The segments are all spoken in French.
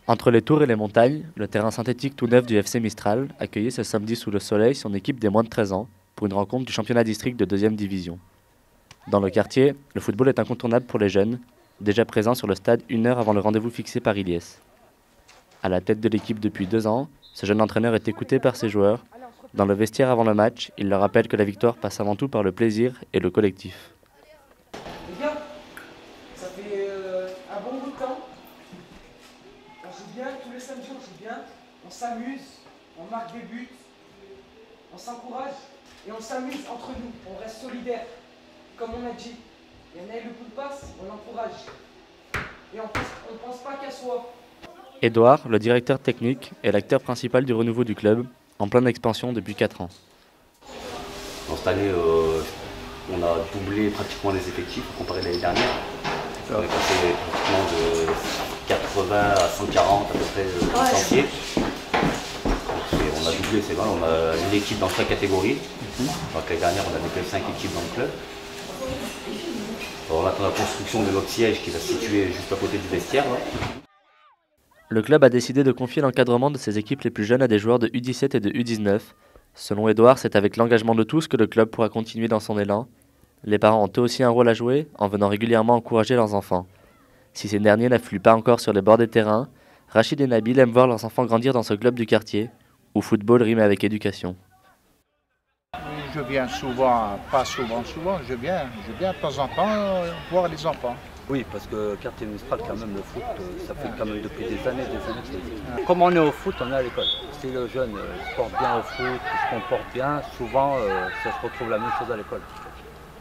Entre les tours et les montagnes, le terrain synthétique tout neuf du FC Mistral accueillait ce samedi sous le soleil son équipe des moins de 13 ans pour une rencontre du championnat district de 2e division. Dans le quartier, le football est incontournable pour les jeunes, déjà présents sur le stade 1 heure avant le rendez-vous fixé par Ilyes. À la tête de l'équipe depuis 2 ans, ce jeune entraîneur est écouté par ses joueurs. Dans le vestiaire avant le match, il leur rappelle que la victoire passe avant tout par le plaisir et le collectif. Les gars, ça fait un bon bout de temps. On joue bien, tous les samedis on joue bien, on s'amuse, on marque des buts, on s'encourage et on s'amuse entre nous, on reste solidaires. Comme on a dit, il y en a le coup de passe, on l'encourage. Et on ne pense pas qu'à soi. Édouard, le directeur technique, est l'acteur principal du renouveau du club, en pleine expansion depuis 4 ans. Cette année, on a doublé pratiquement les effectifs comparé à l'année dernière. On est passé pratiquement de 80 à 140 à peu près licenciés. On a doublé, c'est vrai, on a une équipe dans chaque catégorie. Donc l'année dernière, on avait que 5 équipes dans le club. Alors, on attend la construction de notre siège qui va se situer juste à côté du vestiaire. Là. Le club a décidé de confier l'encadrement de ses équipes les plus jeunes à des joueurs de U17 et de U19. Selon Édouard, c'est avec l'engagement de tous que le club pourra continuer dans son élan. Les parents ont eux aussi un rôle à jouer en venant régulièrement encourager leurs enfants. Si ces derniers n'affluent pas encore sur les bords des terrains, Rachid et Nabil aiment voir leurs enfants grandir dans ce club du quartier, où football rime avec éducation. Je viens souvent, pas souvent, je viens de temps en temps voir les enfants. Oui, parce que quartier Mistral, quand même, le foot, ça fait quand même depuis des années que ça existe. Comme on est au foot, on est à l'école. Si le jeune se porte bien au foot, se comporte bien, souvent, ça se retrouve la même chose à l'école.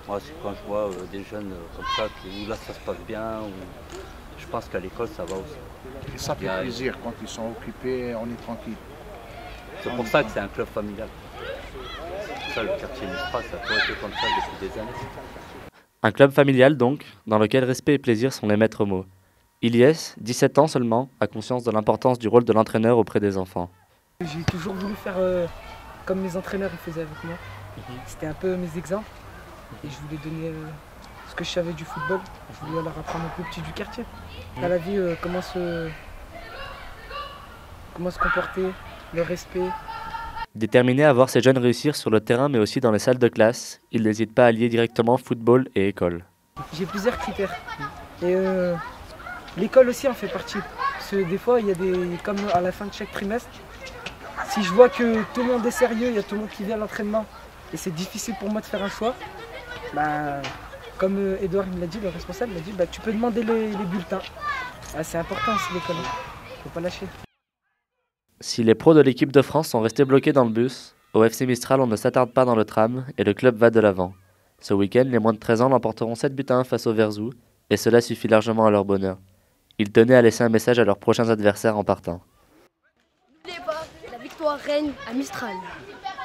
Moi, quand je vois des jeunes comme ça, où là, ça se passe bien, je pense qu'à l'école, ça va aussi. Et ça fait plaisir quand ils sont occupés, on est tranquille. C'est pour ça que c'est un club familial. Ça, le quartier Mistral, ça peut être comme ça depuis des années. Un club familial donc, dans lequel respect et plaisir sont les maîtres mots. Ilyes, 17 ans seulement, a conscience de l'importance du rôle de l'entraîneur auprès des enfants. J'ai toujours voulu faire comme mes entraîneurs ils faisaient avec moi. C'était un peu mes exemples. Et je voulais donner ce que je savais du football. Je voulais leur apprendre un peu petit du quartier. Dans la vie, comment se comporter, le respect. Déterminé à voir ces jeunes réussir sur le terrain mais aussi dans les salles de classe, il n'hésite pas à lier directement football et école. J'ai plusieurs critères. Et l'école aussi en fait partie. Parce que des fois, il y a comme à la fin de chaque trimestre, si je vois que tout le monde est sérieux, il y a tout le monde qui vient à l'entraînement et c'est difficile pour moi de faire un choix, comme Édouard me l'a dit, le responsable m'a dit, tu peux demander les bulletins. C'est important aussi l'école, faut pas lâcher. Si les pros de l'équipe de France sont restés bloqués dans le bus, au FC Mistral on ne s'attarde pas dans le tram et le club va de l'avant. Ce week-end, les moins de 13 ans l'emporteront 7-1 face au Verzou et cela suffit largement à leur bonheur. Ils tenaient à laisser un message à leurs prochains adversaires en partant. N'oubliez pas, la victoire règne à Mistral.